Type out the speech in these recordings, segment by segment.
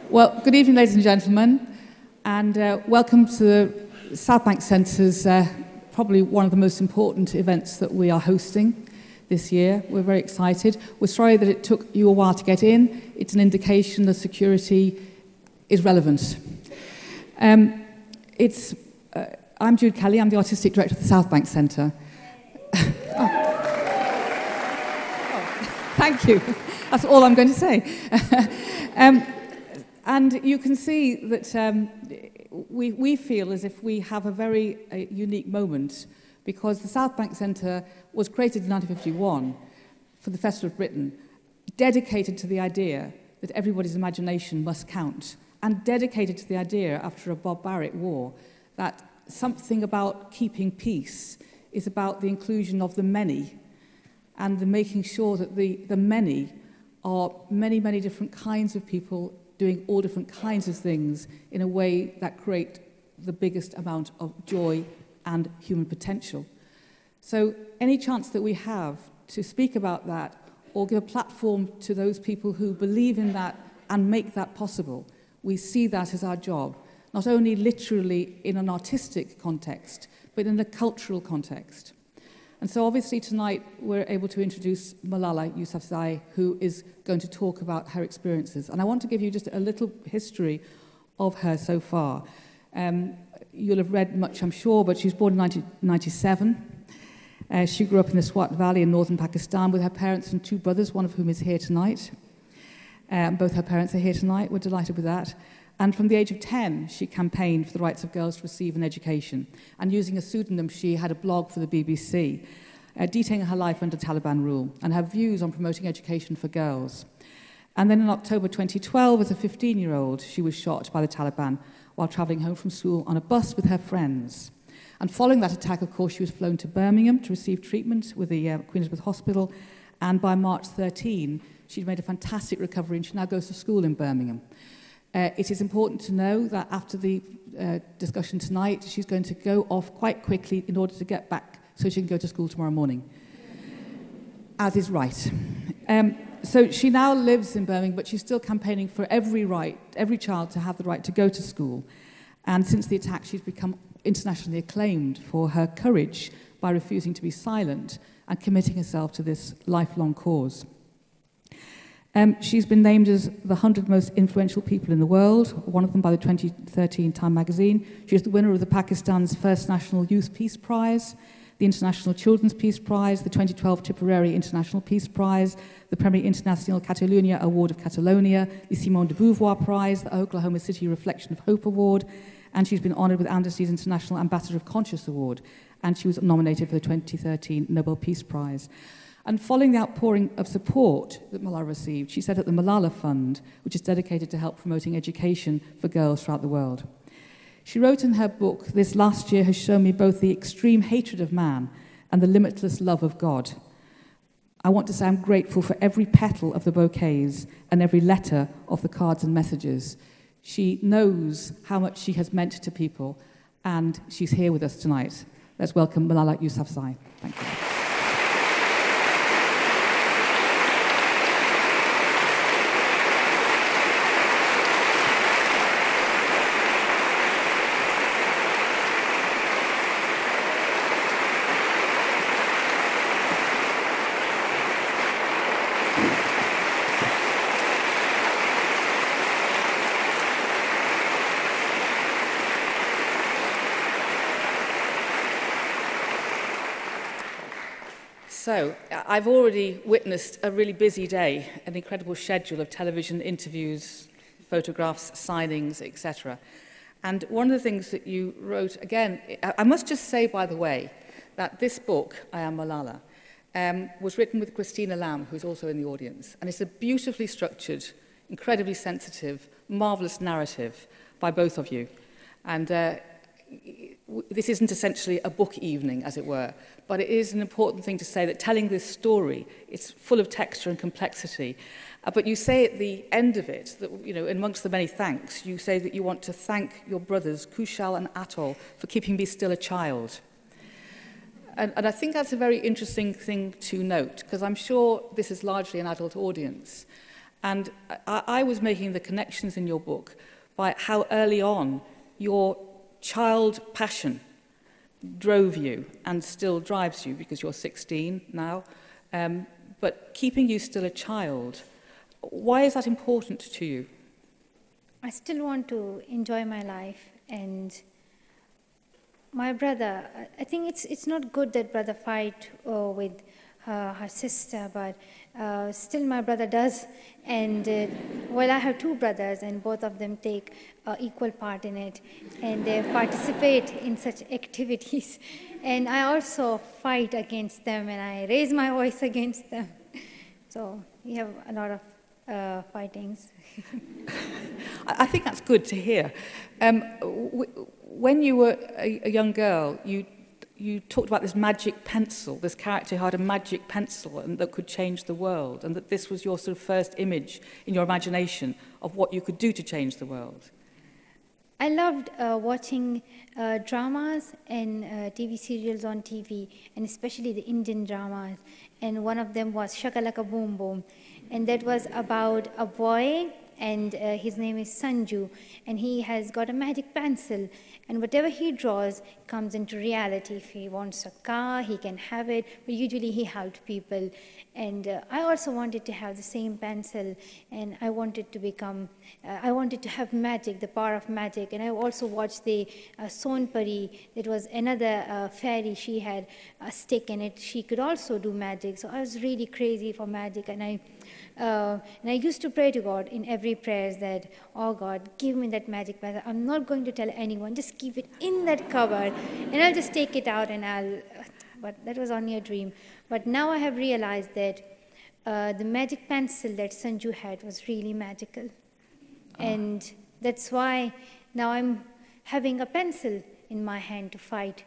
Well, good evening, ladies and gentlemen, and welcome to the Southbank Centre's probably one of the most important events that we are hosting this year. We're very excited. We're sorry that it took you a while to get in. It's an indication that security is relevant. I'm Jude Kelly. I'm the Artistic Director of the Southbank Centre. Thank you. That's all I'm going to say. And you can see that we feel as if we have a very unique moment because the Southbank Centre was created in 1951 for the Festival of Britain, dedicated to the idea that everybody's imagination must count, and dedicated to the idea, after a barbaric war, that something about keeping peace is about the inclusion of the many and the making sure that the many are many, many different kinds of people doing all different kinds of things in a way that create the biggest amount of joy and human potential. So any chance that we have to speak about that or give a platform to those people who believe in that and make that possible, we see that as our job, not only literally in an artistic context, but in a cultural context. And so obviously tonight we're able to introduce Malala Yousafzai, who is going to talk about her experiences. And I want to give you just a little history of her so far. You'll have read much, I'm sure, but she was born in 1997. She grew up in the Swat Valley in northern Pakistan with her parents and two brothers, one of whom is here tonight. Both her parents are here tonight. We're delighted with that. And from the age of 10, she campaigned for the rights of girls to receive an education. And using a pseudonym, she had a blog for the BBC, detailing her life under Taliban rule and her views on promoting education for girls. And then in October 2012, as a 15-year-old, she was shot by the Taliban while travelling home from school on a bus with her friends. And following that attack, of course, she was flown to Birmingham to receive treatment with the Queen Elizabeth Hospital. And by March 13, she'd made a fantastic recovery and she now goes to school in Birmingham. It is important to know that after the discussion tonight, she's going to go off quite quickly in order to get back so she can go to school tomorrow morning, as is right. So she now lives in Birmingham, but she's still campaigning for every child to have the right to go to school. And since the attack, she's become internationally acclaimed for her courage by refusing to be silent and committing herself to this lifelong cause. She's been named as the 100 most influential people in the world, one of them by the 2013 Time magazine. She is the winner of the Pakistan's first National Youth Peace Prize, the International Children's Peace Prize, the 2012 Tipperary International Peace Prize, the Premi International Catalunya Award of Catalonia, the Simone de Beauvoir Prize, the Oklahoma City Reflection of Hope Award, and she's been honoured with Amnesty's International Ambassador of Conscience Award, and she was nominated for the 2013 Nobel Peace Prize. And following the outpouring of support that Malala received, she set up the Malala Fund, which is dedicated to help promoting education for girls throughout the world. She wrote in her book, "This last year has shown me both the extreme hatred of man and the limitless love of God. I want to say I'm grateful for every petal of the bouquets and every letter of the cards and messages." She knows how much she has meant to people, and she's here with us tonight. Let's welcome Malala Yousafzai. Thank you. So, I've already witnessed a really busy day, an incredible schedule of television interviews, photographs, signings, etc. And one of the things that you wrote, again, I must just say, by the way, that this book, I Am Malala, was written with Christina Lamb, who's also in the audience. And it's a beautifully structured, incredibly sensitive, marvellous narrative by both of you. And this isn't essentially a book evening, as it were, but it is an important thing to say that telling this story, it's full of texture and complexity. But you say at the end of it, that, you know, amongst the many thanks, you say that you want to thank your brothers, Kushal and Atul, for keeping me still a child. And I think that's a very interesting thing to note, because I'm sure this is largely an adult audience. And I was making the connections in your book by how early on your child passion drove you and still drives you, because you're 16 now, but keeping you still a child. Why is that important to you? I still want to enjoy my life, and my brother, I think it's not good that brother fight with her sister, but still my brother does. And well, I have two brothers, and both of them take equal part in it, and they participate in such activities. And I also fight against them, and I raise my voice against them. So we have a lot of fightings. I think that's good to hear. When you were a young girl, you talked about this magic pencil, this character who had a magic pencil and that could change the world, and that this was your sort of first image in your imagination of what you could do to change the world. I loved watching dramas and TV serials on TV, and especially the Indian dramas. And one of them was Shakalaka Boom Boom. And that was about a boy, and his name is Sanju, and he has got a magic pencil, and whatever he draws comes into reality. If he wants a car, he can have it, but usually he helped people. And I also wanted to have the same pencil, and I wanted to become, I wanted to have magic, the power of magic. And I also watched the Sonpari. It was another fairy. She had a stick in it. She could also do magic. So I was really crazy for magic, and I used to pray to God in every prayer that, oh God, give me that magic pencil. I'm not going to tell anyone. Just keep it in that cupboard, and I'll just take it out, and but that was only a dream. But now I have realized that the magic pencil that Sanju had was really magical. And that's why now I'm having a pencil in my hand to fight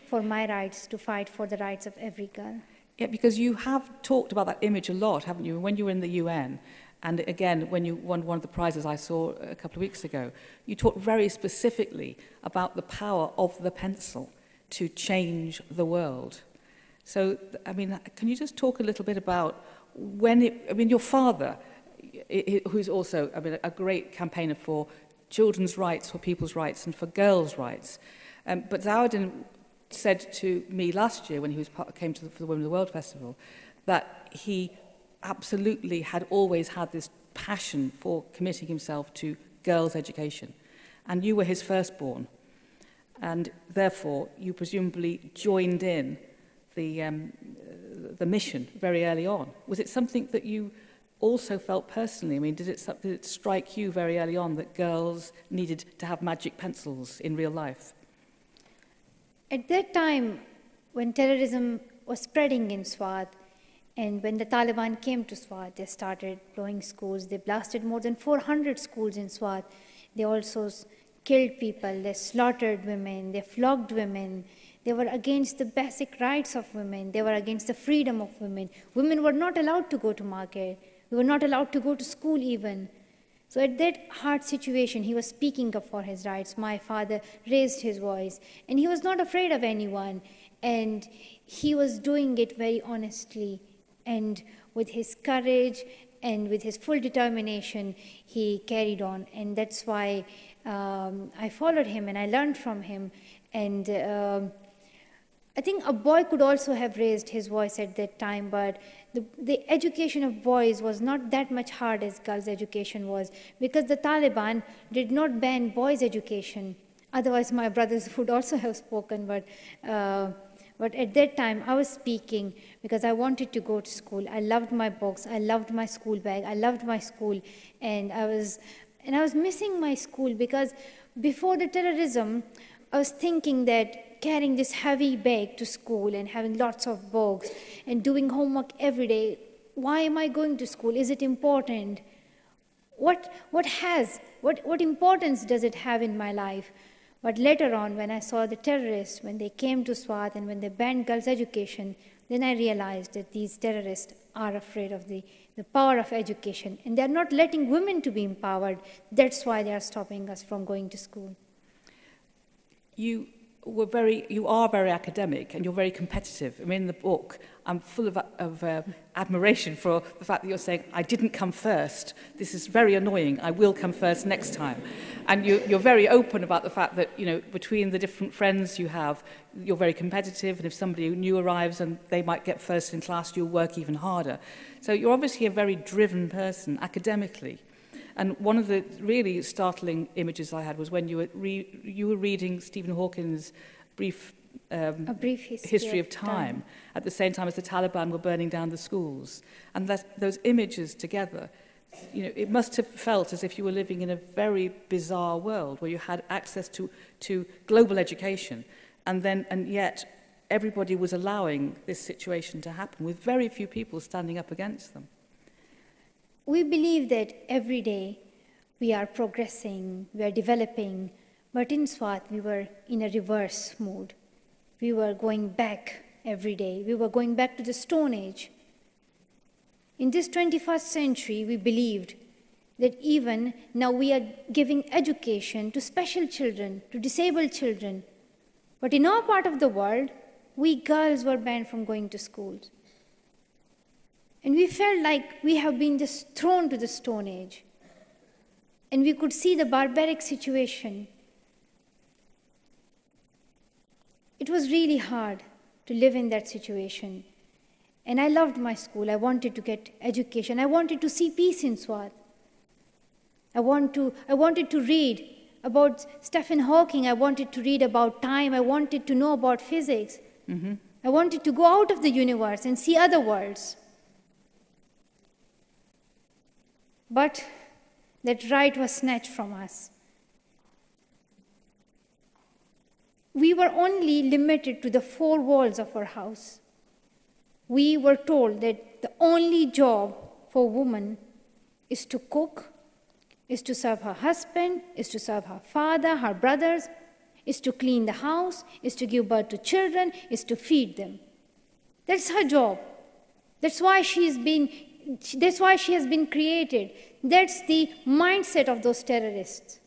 for my rights, to fight for the rights of every girl. Yeah, because you have talked about that image a lot, haven't you? When you were in the UN, and again, when you won one of the prizes I saw a couple of weeks ago, you talked very specifically about the power of the pencil to change the world. So, I mean, can you just talk a little bit about your father, who's also, a great campaigner for children's rights, for people's rights, and for girls' rights. But Zawuddin said to me last year when he came to the Women of the World Festival that he absolutely had always had this passion for committing himself to girls' education. And you were his firstborn. And therefore, you presumably joined in the mission very early on. Was it something that you also felt personally? I mean, did it strike you very early on that girls needed to have magic pencils in real life? At that time, when terrorism was spreading in Swat, and when the Taliban came to Swat, they started blowing schools. They blasted more than 400 schools in Swat. They also killed people. They slaughtered women. They flogged women. They were against the basic rights of women. They were against the freedom of women. Women were not allowed to go to market. We were not allowed to go to school even. So at that hard situation, he was speaking up for his rights. My father raised his voice, and he was not afraid of anyone. And he was doing it very honestly. And with his courage and with his full determination, he carried on. And that's why I followed him and I learned from him. And I think a boy could also have raised his voice at that time, but the education of boys was not that much hard as girls' education was, because the Taliban did not ban boys' education. Otherwise, my brothers would also have spoken, but at that time, I was speaking because I wanted to go to school. I loved my books. I loved my school bag. I loved my school, and I was missing my school because before the terrorism, I was thinking that carrying this heavy bag to school and having lots of books and doing homework every day, why am I going to school? Is it important? What importance does it have in my life? But later on, when I saw the terrorists, when they came to Swat and when they banned girls' education, then I realized that these terrorists are afraid of the power of education, and they're not letting women to be empowered. That's why they are stopping us from going to school. You you are very academic and you're very competitive. I mean, in the book, I'm full of admiration for the fact that you're saying, I didn't come first. This is very annoying. I will come first next time. And you're very open about the fact that, you know, between the different friends you have, you're very competitive. And if somebody new arrives and they might get first in class, you'll work even harder. So you're obviously a very driven person academically. And one of the really startling images I had was when you were reading Stephen Hawking's A Brief History of Time at the same time as the Taliban were burning down the schools. And those images together, you know, it must have felt as if you were living in a very bizarre world where you had access to global education, and yet everybody was allowing this situation to happen with very few people standing up against them. We believe that every day we are progressing, we are developing, but in Swat we were in a reverse mode. We were going back every day. We were going back to the Stone Age. In this 21st century, we believed that even now we are giving education to special children, to disabled children. But in our part of the world, we girls were banned from going to schools. And we felt like we have been just thrown to the Stone Age. And we could see the barbaric situation. It was really hard to live in that situation. And I loved my school. I wanted to get education. I wanted to see peace in Swat. I wanted to read about Stephen Hawking. I wanted to read about time. I wanted to know about physics. Mm-hmm. I wanted to go out of the universe and see other worlds. But that right was snatched from us. We were only limited to the four walls of our house. We were told that the only job for a woman is to cook, is to serve her husband, is to serve her father, her brothers, is to clean the house, is to give birth to children, is to feed them. That's her job. That's why she has been created. That's the mindset of those terrorists.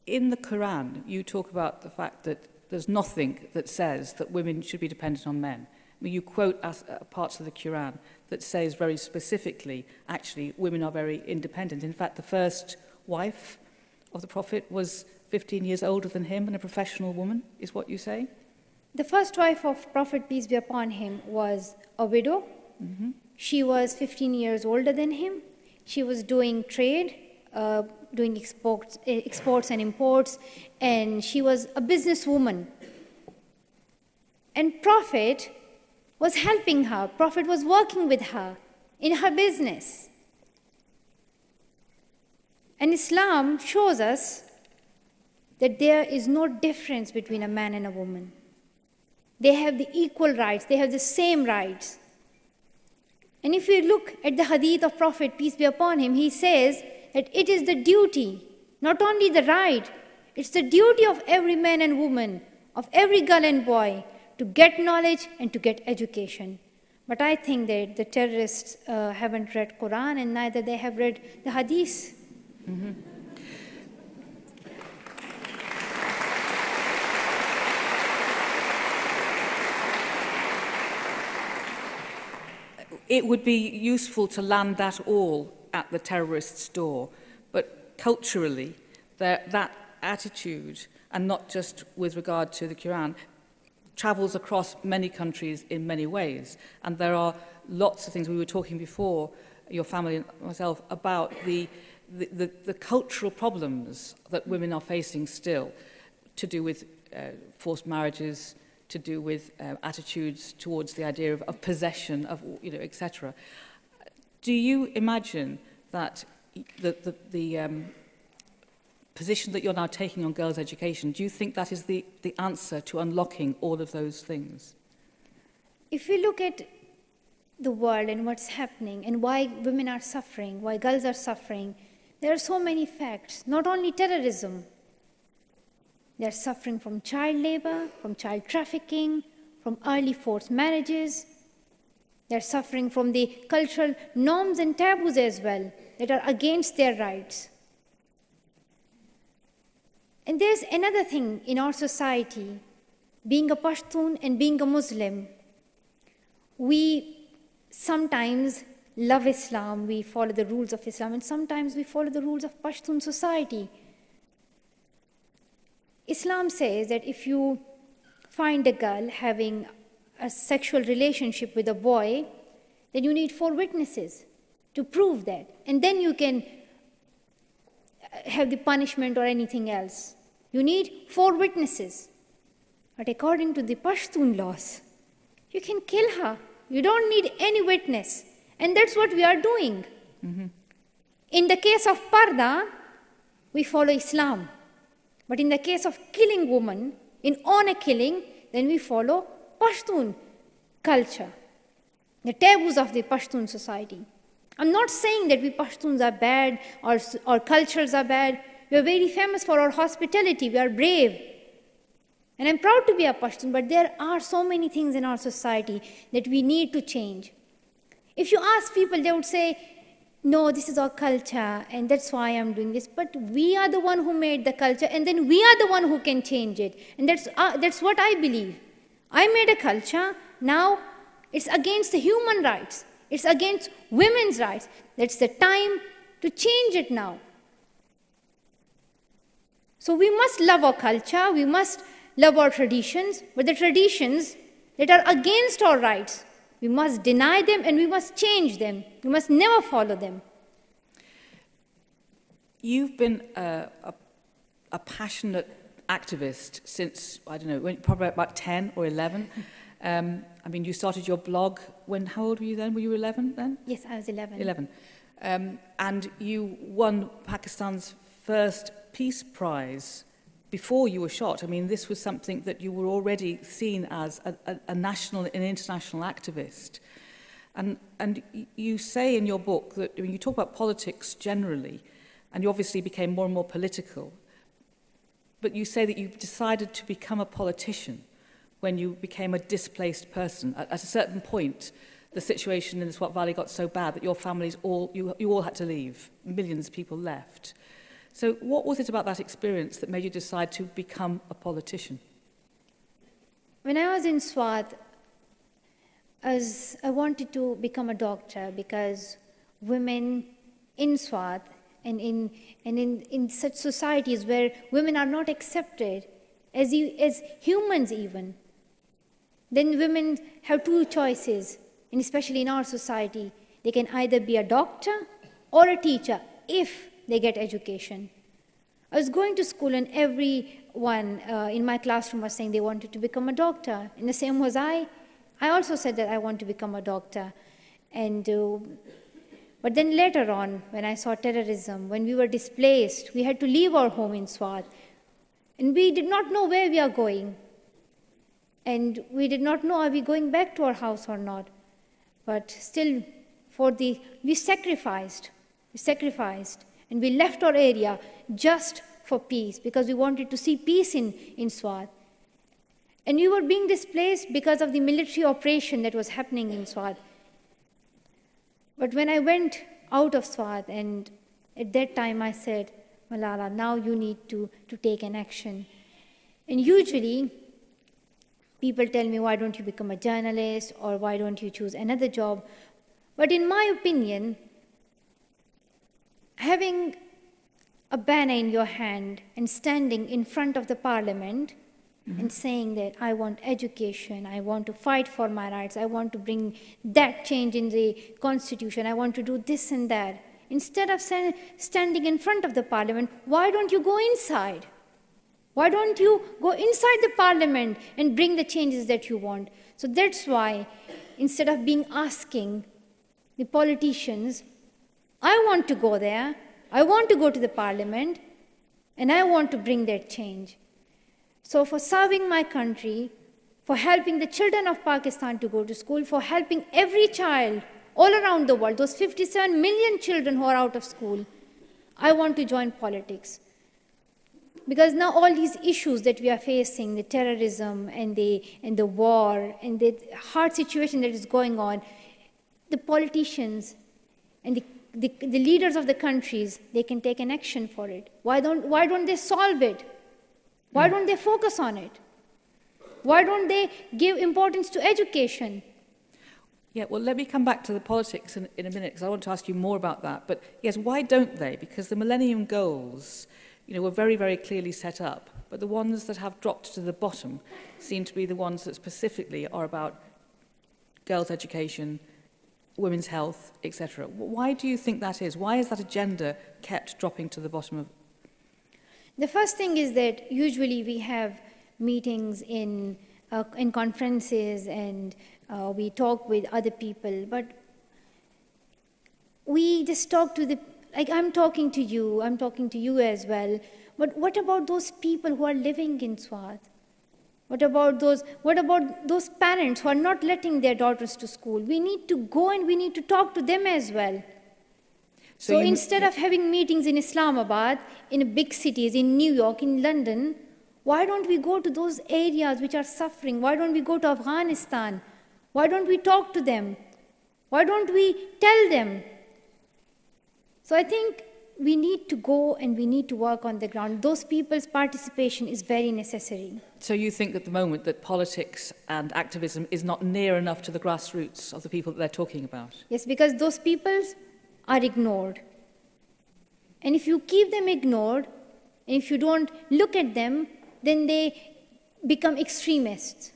In the Quran, you talk about the fact that there's nothing that says that women should be dependent on men. I mean, you quote parts of the Quran that says very specifically, actually, women are very independent. In fact, the first wife of the Prophet was 15 years older than him and a professional woman, is what you say? The first wife of Prophet, peace be upon him, was a widow. Mm-hmm. She was 15 years older than him. She was doing trade, doing exports and imports, and she was a businesswoman. And Prophet was helping her. Prophet was working with her in her business. And Islam shows us that there is no difference between a man and a woman. They have the equal rights. They have the same rights. And if we look at the hadith of Prophet, peace be upon him, he says that it is the duty, not only the right, it's the duty of every man and woman, of every girl and boy, to get knowledge and to get education. But I think that the terrorists haven't read Quran and neither they have read the hadith. Mm-hmm. It would be useful to land that all at the terrorists' door, but culturally, that attitude, and not just with regard to the Quran, travels across many countries in many ways. And there are lots of things. We were talking before, your family and myself, about the cultural problems that women are facing still, to do with forced marriages, to do with attitudes towards the idea of possession, of, you know, etc. Do you imagine that the position that you're now taking on girls' education, do you think that is the answer to unlocking all of those things? If we look at the world and what's happening and why women are suffering, why girls are suffering, there are so many facts, not only terrorism. They're suffering from child labor, from child trafficking, from early forced marriages. They're suffering from the cultural norms and taboos as well that are against their rights. And there's another thing in our society, being a Pashtun and being a Muslim. We sometimes love Islam, we follow the rules of Islam, and sometimes we follow the rules of Pashtun society. Islam says that if you find a girl having a sexual relationship with a boy, then you need 4 witnesses to prove that. And then you can have the punishment or anything else. You need 4 witnesses. But according to the Pashtun laws, you can kill her. You don't need any witness. And that's what we are doing. Mm-hmm. In the case of Parda, we follow Islam. But in the case of killing women, in honor killing, then we follow Pashtun culture, the taboos of the Pashtun society. I'm not saying that we Pashtuns are bad or our cultures are bad. We are very famous for our hospitality. We are brave. And I'm proud to be a Pashtun, but there are so many things in our society that we need to change. If you ask people, they would say, no, this is our culture, and that's why I'm doing this. But we are the one who made the culture, and then we are the one who can change it. And that's what I believe. I made a culture. Now it's against the human rights. It's against women's rights. That's the time to change it now. So we must love our culture. We must love our traditions. But the traditions that are against our rights, we must deny them and we must change them. We must never follow them. You've been a passionate activist since, I don't know, probably about 10 or 11. I mean, you started your blog when, how old were you then? Were you 11 then? Yes, I was 11. 11. And you won Pakistan's first Peace Prize before you were shot. I mean, this was something that you were already seen as a national and international activist. And you say in your book that when you talk about politics generally, and you obviously became more and more political, but you say that you decided to become a politician when you became a displaced person. At a certain point, the situation in the Swat Valley got so bad that your families you all had to leave. Millions of people left. So what was it about that experience that made you decide to become a politician? When I was in Swat, I wanted to become a doctor because women in Swat and in such societies where women are not accepted as humans even, then women have 2 choices, and especially in our society. They can either be a doctor or a teacher if they get education. I was going to school and everyone in my classroom was saying they wanted to become a doctor. And the same was I. I also said that I want to become a doctor. But then later on, when I saw terrorism, when we were displaced, we had to leave our home in Swat. And we did not know where we are going. And we did not know, are we going back to our house or not? But still, we sacrificed. And we left our area just for peace, because we wanted to see peace in Swat. And we were being displaced because of the military operation that was happening in Swat. But when I went out of Swat, and at that time I said, Malala, now you need to take an action. And usually, people tell me, why don't you become a journalist, or why don't you choose another job? But in my opinion, having a banner in your hand and standing in front of the parliament and saying that I want education, I want to fight for my rights, I want to bring that change in the constitution, I want to do this and that. Instead of standing in front of the parliament, why don't you go inside? Why don't you go inside the parliament and bring the changes that you want? So that's why, instead of asking the politicians, I want to go there, I want to go to the parliament, and I want to bring that change. So for serving my country, for helping the children of Pakistan to go to school, for helping every child all around the world, those 57 million children who are out of school, I want to join politics. Because now all these issues that we are facing, the terrorism and the war and the hard situation that is going on, the politicians and the leaders of the countries, they can take an action for it. Why don't they solve it? Why don't they focus on it? Why don't they give importance to education? Yeah, well, let me come back to the politics in a minute, because I want to ask you more about that. But yes, why don't they? Because the Millennium Goals, were very, very clearly set up, but the ones that have dropped to the bottom seem to be the ones that specifically are about girls' education, women's health, etc. Why do you think that is? Why is that agenda kept dropping to the bottom of? The first thing is that usually we have meetings in conferences and we talk with other people, but we just talk to I'm talking to you as well, but what about those people who are living in Swat? What about those parents who are not letting their daughters to school? We need to go and we need to talk to them as well. So instead of having meetings in Islamabad, in big cities, in New York, in London, why don't we go to those areas which are suffering? Why don't we go to Afghanistan? Why don't we talk to them? Why don't we tell them? So I think we need to go and we need to work on the ground. Those people's participation is very necessary. So you think at the moment that politics and activism is not near enough to the grassroots of the people that they're talking about? Yes, because those peoples are ignored. And if you keep them ignored, and if you don't look at them, then they become extremists.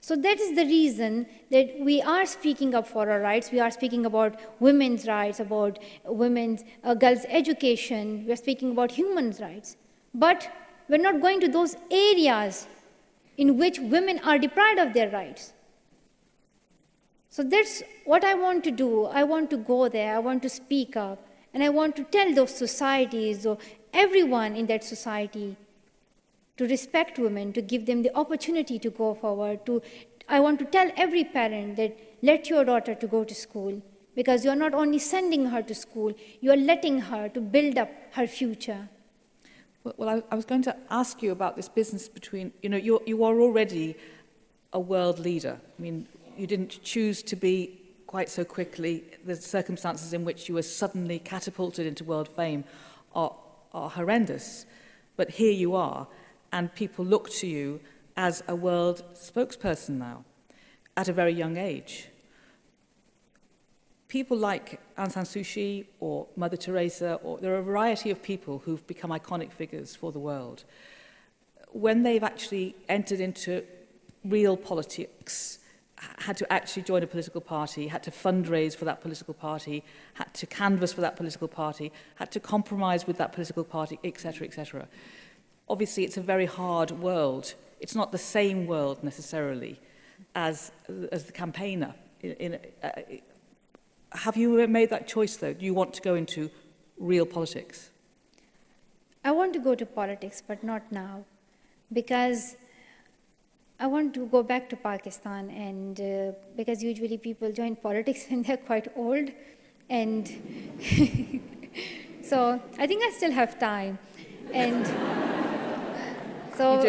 So that is the reason that we are speaking up for our rights. We are speaking about women's rights, about girls' education. We are speaking about human rights. But we're not going to those areas in which women are deprived of their rights. So that's what I want to do. I want to go there. I want to speak up. And I want to tell those societies or everyone in that society to respect women, to give them the opportunity to go forward. I want to tell every parent that let your daughter to go to school, because you're not only sending her to school, you're letting her to build up her future. Well, I was going to ask you about this business between, you are already a world leader. I mean, you didn't choose to be quite so quickly. The circumstances in which you were suddenly catapulted into world fame are horrendous. But here you are, and people look to you as a world spokesperson now, at a very young age. People like Aung San Suu Kyi or Mother Teresa, or there are a variety of people who've become iconic figures for the world. When they've actually entered into real politics, had to actually join a political party, had to fundraise for that political party, had to canvass for that political party, had to compromise with that political party, etc., etc. Obviously, it's a very hard world. It's not the same world necessarily as the campaigner. Have you made that choice, though? Do you want to go into real politics? I want to go to politics, but not now, because I want to go back to Pakistan, and because usually people join politics when they're quite old, and so I think I still have time, and so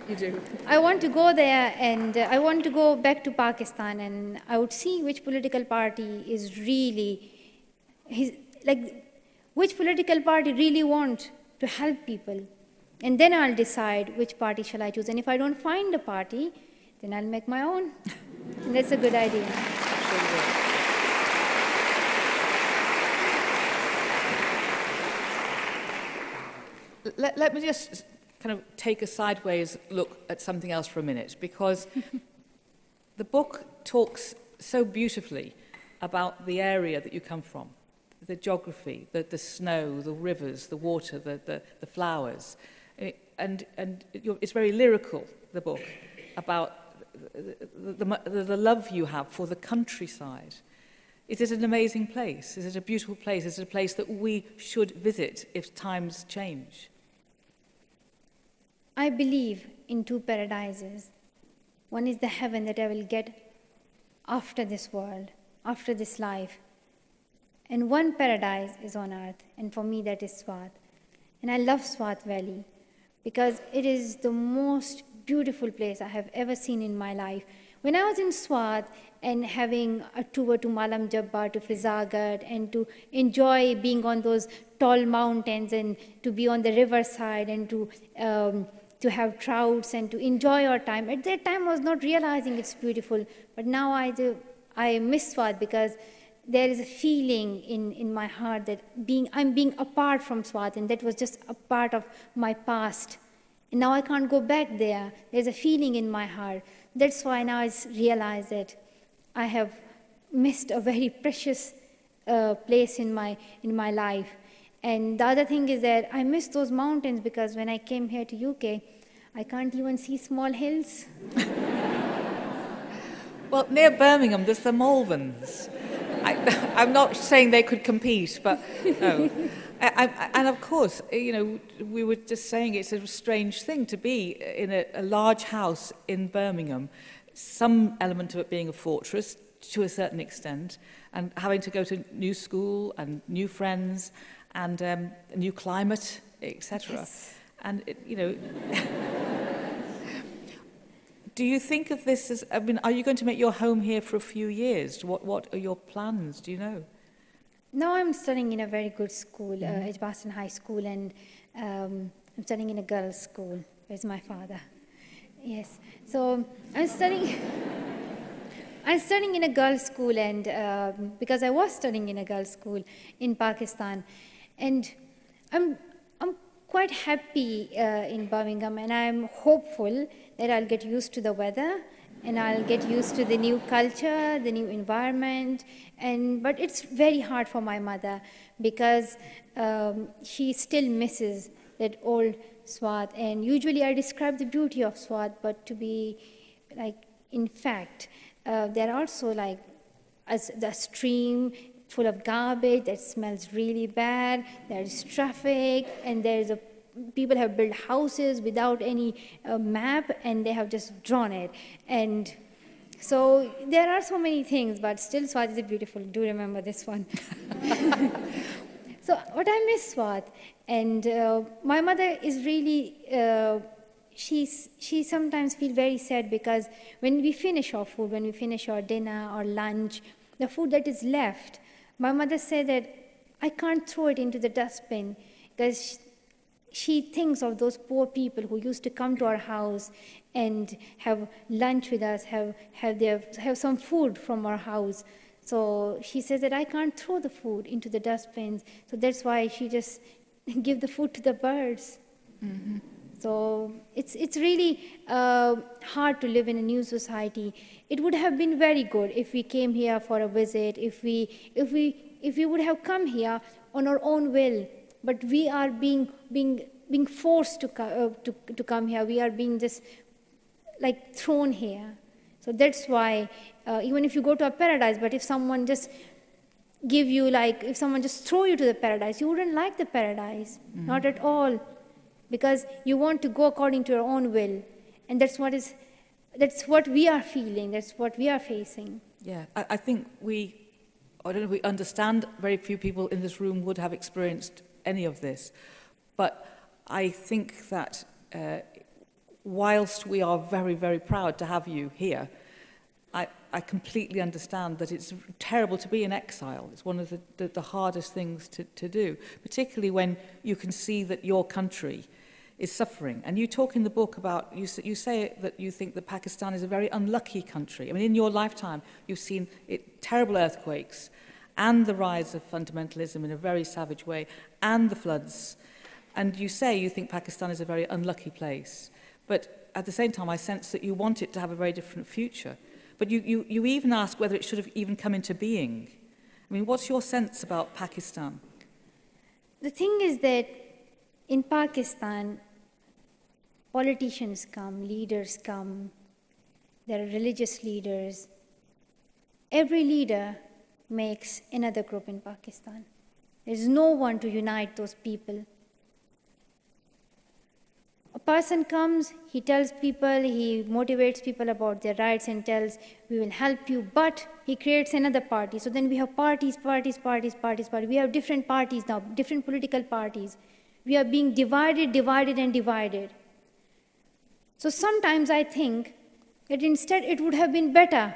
you do. I want to go there, and I want to go back to Pakistan, and I would see which political party is really, which political party really wants to help people. And then I'll decide which party shall I choose. And if I don't find a party, then I'll make my own. And that's a good idea. Let me just kind of take a sideways look at something else for a minute, because the book talks so beautifully about the area that you come from, the geography, the snow, the rivers, the water, the flowers. And it's very lyrical, the book, about the love you have for the countryside. Is it an amazing place? Is it a beautiful place? Is it a place that we should visit if times change? I believe in two paradises. One is the heaven that I will get after this world, after this life. And one paradise is on earth, and for me that is Swat. And I love Swat Valley, because it is the most beautiful place I have ever seen in my life. When I was in Swat and having a tour to Malam Jabbar, to Fizagat, and to enjoy being on those tall mountains and to be on the riverside and to have trouts and to enjoy our time. At that time, I was not realizing it's beautiful, but now I miss Swat because there is a feeling in my heart that I'm being apart from Swat, and that was just a part of my past. And now I can't go back there. There's a feeling in my heart. That's why now I realize that I have missed a very precious place in my life. And the other thing is that I miss those mountains because when I came here to UK, I can't even see small hills. Well, near Birmingham, there's the Malverns. I'm not saying they could compete, but no. And of course, you know, we were just saying it's a strange thing to be in a large house in Birmingham, some element of it being a fortress to a certain extent, and having to go to new school and new friends and a new climate, etc. Yes. And, you know... Do you think of this as, I mean, are you going to make your home here for a few years? What are your plans? Do you know? Now I'm studying in a very good school, Edgbaston High School, and I'm studying in a girls' school. Where's my father? Yes. So I'm studying in a girls' school, and because I was studying in a girls' school in Pakistan, and I'm quite happy in Birmingham, and I'm hopeful that I'll get used to the weather and I'll get used to the new culture, the new environment. But it's very hard for my mother because she still misses that old Swat. And usually I describe the beauty of Swat, but to be like, in fact, there are also like the stream full of garbage that smells really bad. There's traffic, and people have built houses without any map, and they have just drawn it. And so there are so many things, but still Swat is beautiful. Do remember this one. So what I miss Swat, and my mother is really, she sometimes feels very sad because when we finish our food, when we finish our dinner or lunch, the food that is left, my mother said that I can't throw it into the dustbin because she thinks of those poor people who used to come to our house and have lunch with us, have some food from our house. So she says that I can't throw the food into the dustbins. So that's why she just give the food to the birds. Mm-hmm. So it's really hard to live in a new society. It would have been very good if we came here for a visit, if we would have come here on our own will. But we are being forced to come here. We are being just like thrown here. So that's why even if you go to a paradise, but if someone just if someone just throw you to the paradise, you wouldn't like the paradise, not at all, because you want to go according to your own will, and that's what we are feeling. That's what we are facing. Yeah, I think I don't know if we understand. Very few people in this room would have experienced any of this, but I think that whilst we are very, very proud to have you here, I completely understand that it's terrible to be in exile. It's one of the hardest things to do, particularly when you can see that your country is suffering. And you talk in the book about, you say that you think that Pakistan is a very unlucky country. I mean, in your lifetime, you've seen terrible earthquakes and the rise of fundamentalism in a very savage way, and the floods. And you say you think Pakistan is a very unlucky place. But at the same time, I sense that you want it to have a very different future. But you even ask whether it should have even come into being. I mean, what's your sense about Pakistan? The thing is that in Pakistan, politicians come, leaders come, there are religious leaders. Every leader makes another group in Pakistan. There's no one to unite those people. A person comes, he tells people, he motivates people about their rights and tells, we will help you, but he creates another party. So then we have parties. We have different parties now, different political parties. We are being divided. So sometimes I think that instead it would have been better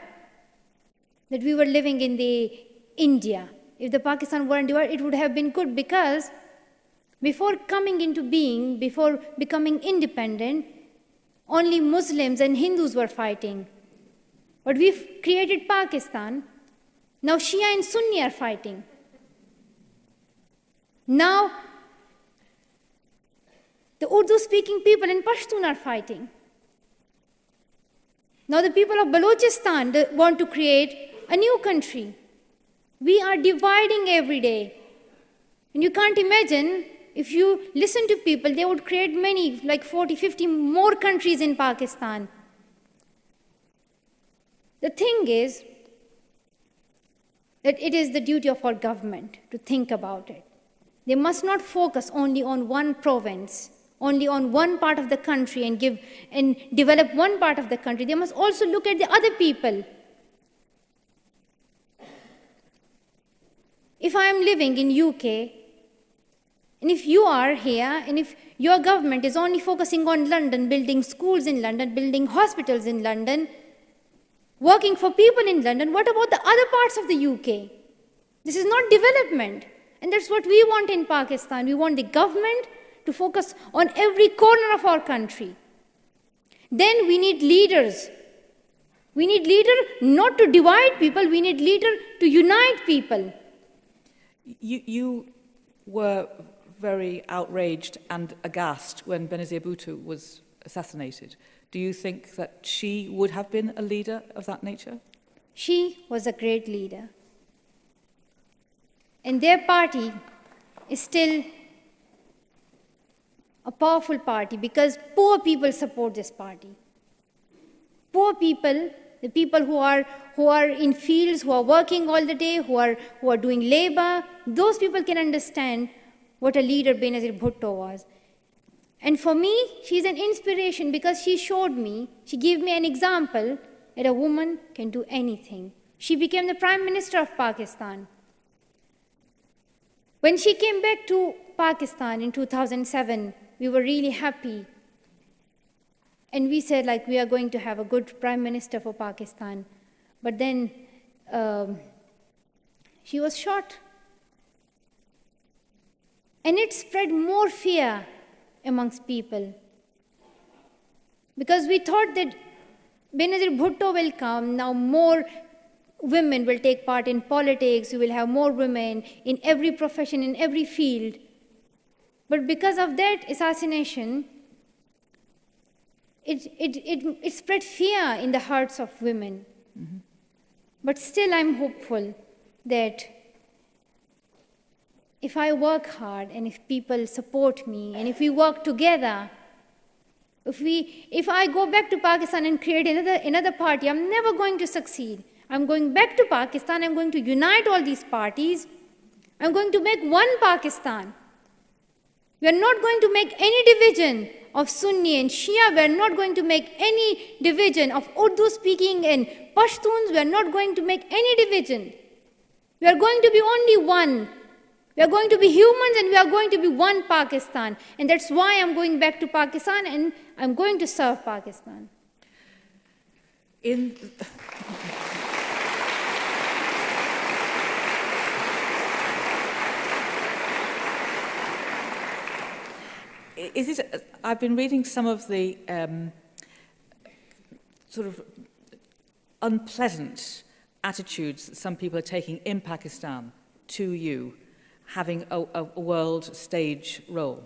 that we were living in the India. If the Pakistan weren't divided, it would have been good, because before coming into being, before becoming independent, only Muslims and Hindus were fighting. But we've created Pakistan. Now Shia and Sunni are fighting. Now the Urdu-speaking people in Pashtun are fighting. Now the people of Balochistan want to create a new country. We are dividing every day. And you can't imagine, if you listen to people, they would create many, like 40, 50 more countries in Pakistan. The thing is that it is the duty of our government to think about it. They must not focus only on one province, only on one part of the country and develop one part of the country. They must also look at the other people. If I am living in UK, and if you are here, and if your government is only focusing on London, building schools in London, building hospitals in London, working for people in London, what about the other parts of the UK? This is not development. And that's what we want in Pakistan. We want the government to focus on every corner of our country. Then we need leaders. We need leaders not to divide people, we need leaders to unite people. You were very outraged and aghast when Benazir Bhutto was assassinated. Do you think that she would have been a leader of that nature? She was a great leader. And their party is still a powerful party because poor people support this party. Poor people, the people who are in fields, who are working all the day, who are doing labor, those people can understand what a leader Benazir Bhutto was. And for me, she's an inspiration because she showed me, she gave me an example that a woman can do anything. She became the Prime Minister of Pakistan. When she came back to Pakistan in 2007, we were really happy. And we said, like, we are going to have a good Prime Minister for Pakistan. But then she was shot. And it spread more fear amongst people. Because we thought that Benazir Bhutto will come, now more women will take part in politics, we will have more women in every profession, in every field. But because of that assassination, it spread fear in the hearts of women. Mm-hmm. But still I'm hopeful that if I work hard and if people support me and if we work together, if I go back to Pakistan and create another party, I'm never going to succeed. I'm going back to Pakistan, I'm going to unite all these parties. I'm going to make one Pakistan. We are not going to make any division of Sunni and Shia. We are not going to make any division of Urdu speaking and Pashtuns. We are not going to make any division. We are going to be only one. We are going to be humans and we are going to be one Pakistan. And that's why I'm going back to Pakistan and I'm going to serve Pakistan. I've been reading some of the sort of unpleasant attitudes that some people are taking in Pakistan to you, having a world stage role.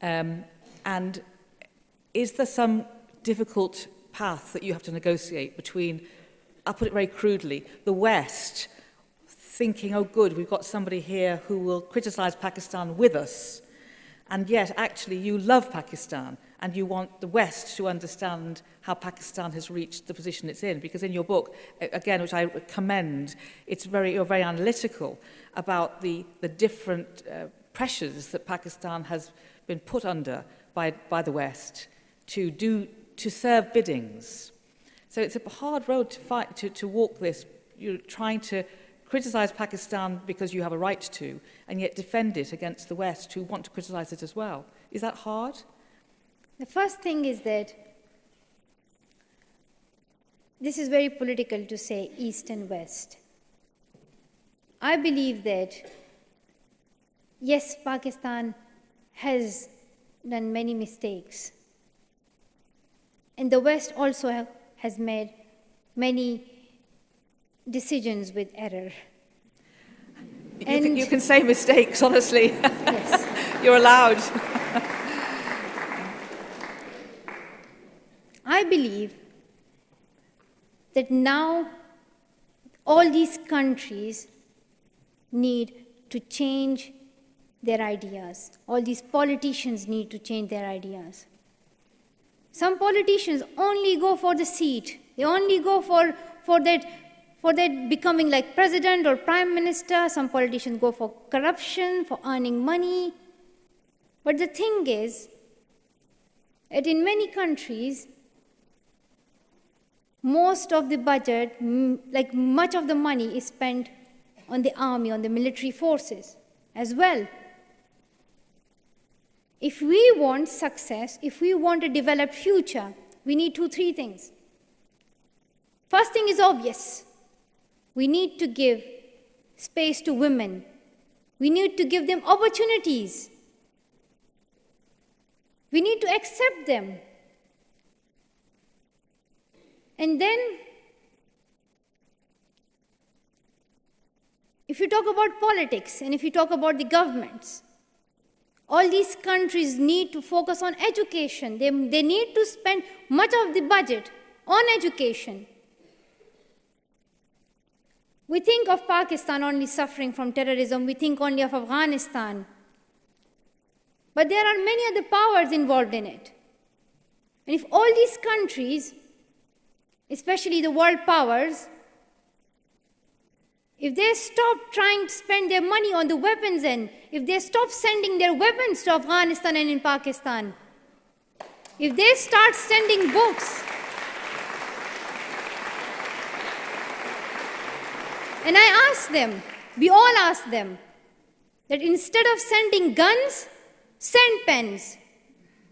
And is there some difficult path that you have to negotiate between, I'll put it very crudely, the West thinking, oh good, we've got somebody here who will criticize Pakistan with us, and yet actually you love Pakistan and you want the West to understand how Pakistan has reached the position it's in? Because in your book, again, which I commend, you're very analytical about the different pressures that Pakistan has been put under by the West to serve biddings. So it's a hard road to fight, to walk this. You're trying to criticize Pakistan because you have a right to, and yet defend it against the West who want to criticize it as well. Is that hard? The first thing is that this is very political to say East and West. I believe that, yes, Pakistan has done many mistakes. And the West also has made many decisions with error. You can say mistakes, honestly. Yes. You're allowed. I believe that now all these countries need to change their ideas. All these politicians need to change their ideas. Some politicians only go for the seat. They only go for that becoming like president or prime minister. Some politicians go for corruption, for earning money. But the thing is that in many countries, most of the budget, like much of the money, is spent on the army, on the military forces as well. If we want success, if we want a developed future, we need 2-3 things. First thing is obvious. We need to give space to women. We need to give them opportunities. We need to accept them. And then, if you talk about politics and if you talk about the governments, all these countries need to focus on education. They need to spend much of the budget on education. We think of Pakistan only suffering from terrorism. We think only of Afghanistan. But there are many other powers involved in it. And if all these countries, especially the world powers, if they stop trying to spend their money on the weapons end, if they stop sending their weapons to Afghanistan and in Pakistan, if they start sending books, and I ask them, we all ask them, that instead of sending guns, send pens.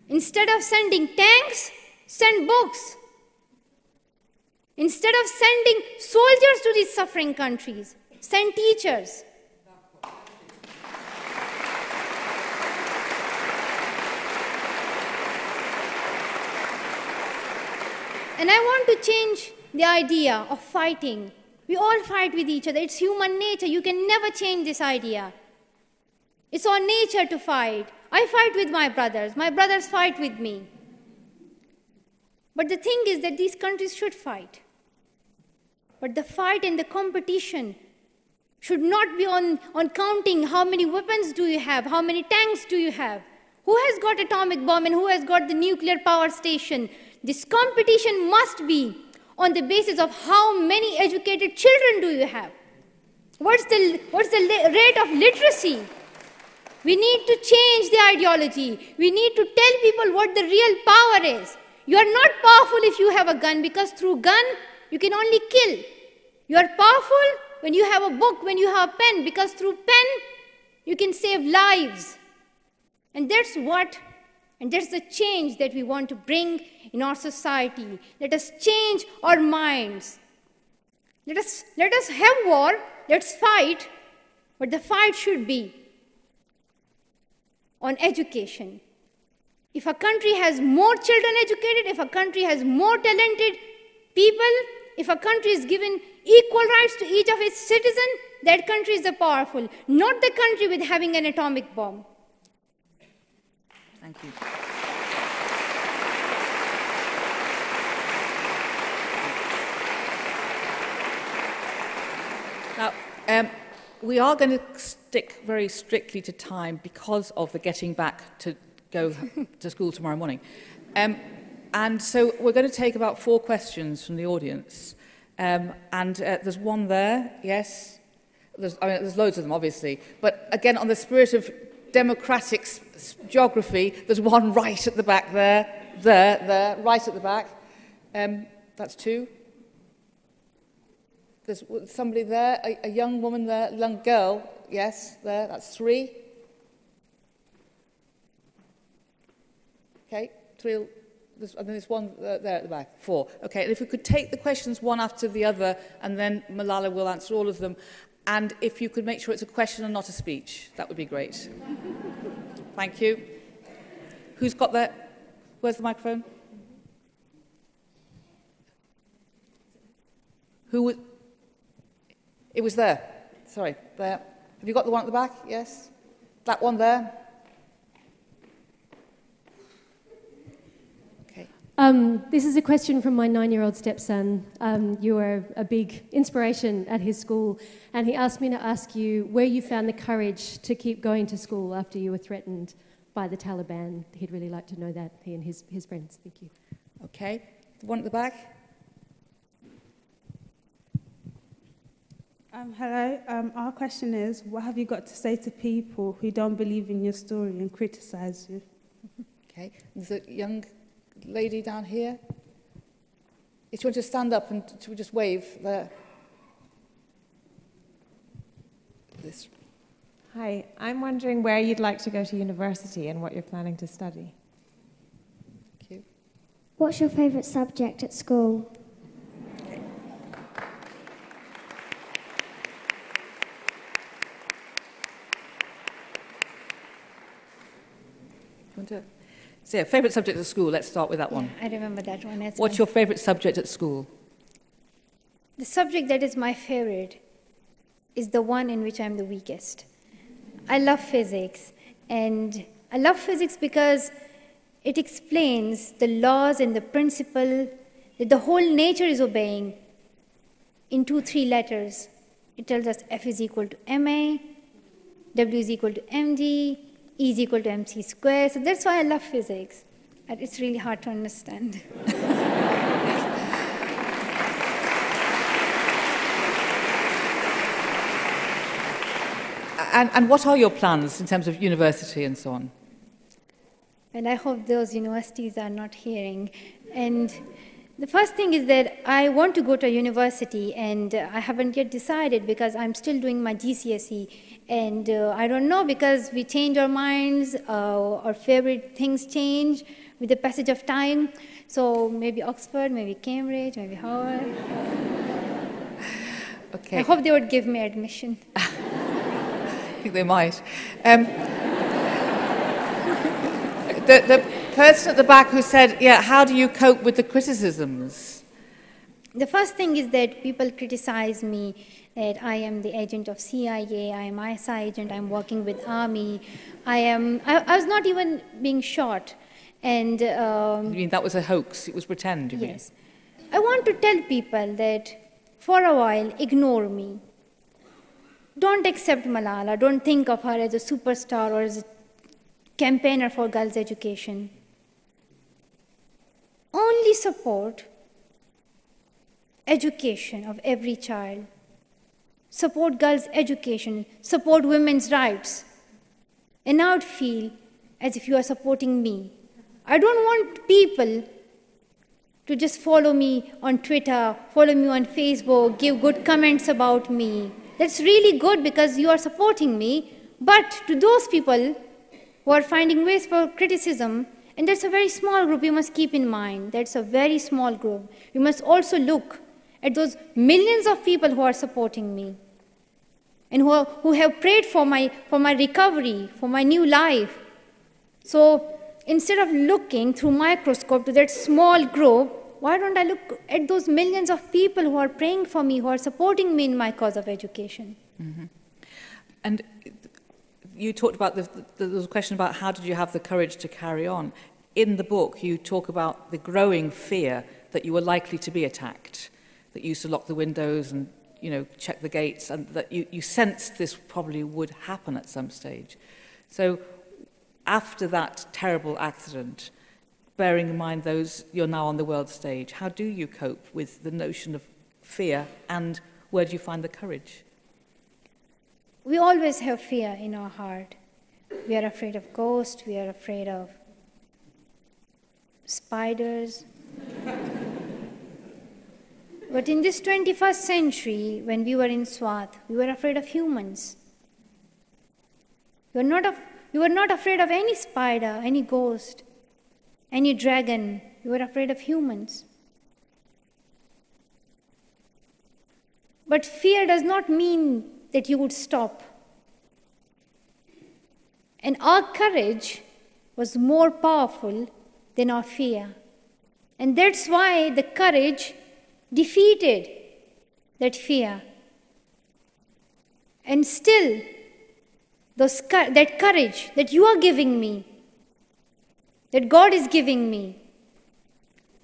Instead of sending tanks, send books. Instead of sending soldiers to these suffering countries, send teachers. And I want to change the idea of fighting. We all fight with each other. It's human nature. You can never change this idea. It's our nature to fight. I fight with my brothers. My brothers fight with me. But the thing is that these countries should fight. But the fight and the competition should not be on counting how many weapons do you have, how many tanks do you have, who has got atomic bomb and who has got the nuclear power station. This competition must be on the basis of how many educated children do you have. What's the rate of literacy? We need to change the ideology. We need to tell people what the real power is. You are not powerful if you have a gun, because through gun, you can only kill. You are powerful when you have a book, when you have a pen, because through pen, you can save lives. And that's the change that we want to bring in our society. Let us change our minds. Let us have war, let's fight, but the fight should be on education. If a country has more children educated, if a country has more talented people, if a country is given equal rights to each of its citizens, that country is the powerful, not the country with having an atomic bomb. Thank you. Now, we are going to stick very strictly to time because of the getting back to go to school tomorrow morning. And so we're going to take about 4 questions from the audience. There's one there, yes. There's loads of them, obviously. But again, on the spirit of democratic geography, there's one right at the back there, right at the back. That's 2. There's somebody there, a young woman there, a young girl, yes, there, that's 3. Okay, 3, there's one there at the back. 4. Okay, and if we could take the questions one after the other, and then Malala will answer all of them. And if you could make sure it's a question and not a speech, that would be great. Thank you. Who's got that? Where's the microphone? Who was? It was there. Sorry, there. Have you got the one at the back? Yes? That one there? Okay. This is a question from my 9-year-old stepson. You were a big inspiration at his school, and he asked me to ask you where you found the courage to keep going to school after you were threatened by the Taliban. He'd really like to know that, he and his friends. Thank you. Okay. The one at the back? Hello. Our question is, what have you got to say to people who don't believe in your story and criticise you? Okay. There's a young lady down here. If you want to stand up and to just wave there. This. Hi. I'm wondering where you'd like to go to university and what you're planning to study. Thank you. What's your favourite subject at school? So, favourite subject at school, let's start with that one. I remember that one as What's your favourite subject at school? The subject that is my favorite is the one in which I'm the weakest. I love physics, and I love physics because it explains the laws and the principle that the whole nature is obeying in 2-3 letters. It tells us F is equal to ma, W is equal to mg, E is equal to mc squared. So that's why I love physics. And it's really hard to understand. And what are your plans in terms of university and so on? And I hope those universities are not hearing. And the first thing is that I want to go to a university, and I haven't yet decided because I'm still doing my GCSE. And I don't know, because we change our minds, our favorite things change with the passage of time. So maybe Oxford, maybe Cambridge, maybe Harvard. Okay. I hope they would give me admission. I think they might. The person at the back who said, yeah, how do you cope with the criticisms? The first thing is that people criticize me that I am the agent of CIA, I am ISI agent, I'm working with Army, I was not even being shot. And you mean that was a hoax? It was pretend, you mean? Yes. I want to tell people that for a while, ignore me. Don't accept Malala. Don't think of her as a superstar or as a campaigner for girls' education. Only support education of every child. Support girls' education. Support women's rights. And I would feel as if you are supporting me. I don't want people to just follow me on Twitter, follow me on Facebook, give good comments about me. That's really good because you are supporting me. But to those people who are finding ways for criticism, and that's a very small group you must keep in mind. That's a very small group. You must also look at those millions of people who are supporting me and who have prayed for my recovery, for my new life. So instead of looking through microscope to that small group, why don't I look at those millions of people who are praying for me, who are supporting me in my cause of education? Mm-hmm. And you talked about there was a question about how did you have the courage to carry on. In the book, you talk about the growing fear that you were likely to be attacked, that you used to lock the windows and check the gates, and that you sensed this probably would happen at some stage. So after that terrible accident, bearing in mind you're now on the world stage, how do you cope with the notion of fear, and where do you find the courage? We always have fear in our heart. We are afraid of ghosts, we are afraid of spiders. But in this 21st century, when we were in Swat, we were afraid of humans. We were not afraid of any spider, any ghost, any dragon, You were afraid of humans. But fear does not mean that you would stop. And our courage was more powerful than our fear. And that's why the courage defeated that fear. And still, that courage that you are giving me, that God is giving me,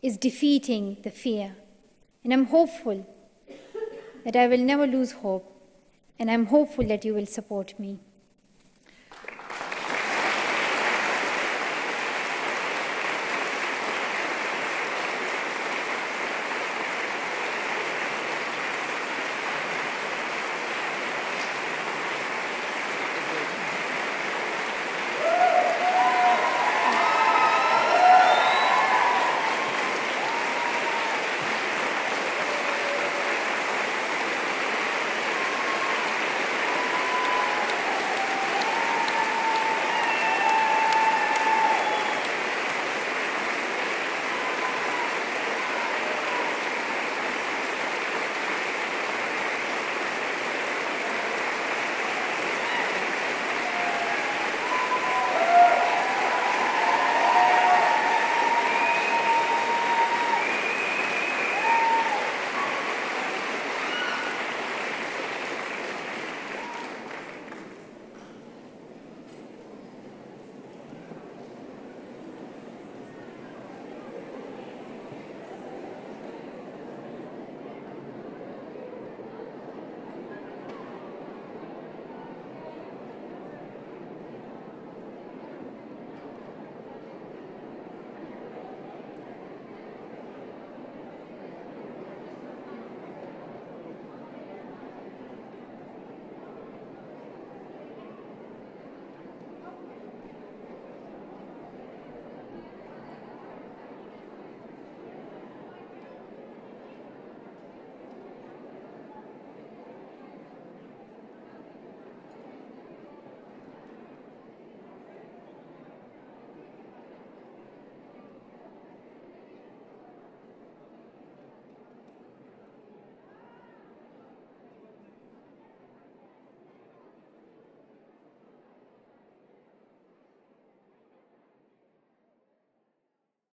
is defeating the fear. And I'm hopeful that I will never lose hope, and I'm hopeful that you will support me.